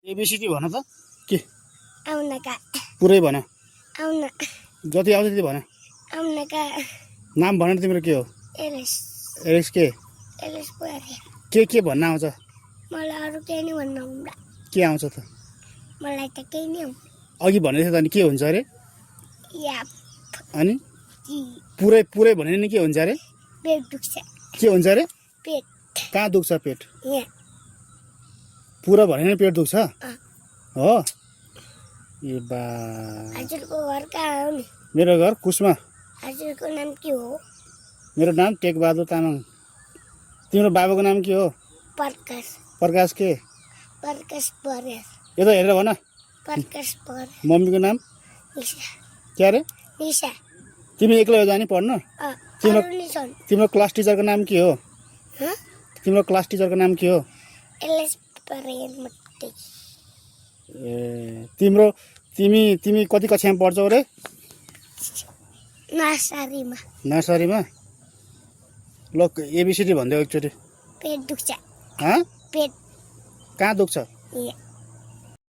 ABCD भन त के आउनका पुरै भन आउन जति आउँछ त्यति भन आउनका नाम भन न तिम्रो के हो एलेस एलेक्स के एलेस पुराले के भन्न आउँछ मलाई अरू केही नै भन्न आउँदा के आउँछ त मलाई त केही नै आउँदैन अघि भनेको थियो त अनि के हुन्छ अरे या अनि जी पुरै भने नि के हुन्छ अरे पेट दुख्छ के हुन्छ अरे पेट कहाँ दुख्छ पेट यहाँ पुरा भने नि पेट दुख्छ हो ए बा हजुरको घर कहाँ हो नि मेरो घर कुसमा हजुरको नाम के हो मेरो नाम टेकबहादुर तामाङ तिम्रो बाबाको नाम के हो प्रकाश प्रकाश के प्रकाश परेर यता हेरेर भन प्रकाश परेर मम्मीको नाम निशा के अरे निशा तिमी एक्लै हो जाने पढ्न अरू नि छन् तिम्रो क्लास टिचरको नाम के हो हँ तिम्रो क्लास टिचरको नाम के हो एलेस परेर मात्रै ए तिमी कति कक्षामा पढ्छौ रे नर्सरीमा नर्सरीमा ल एबिसिडी भनिदेऊ एकचोटि पेट दुख्छ हँ पेट कहाँ दुख्छ यहाँ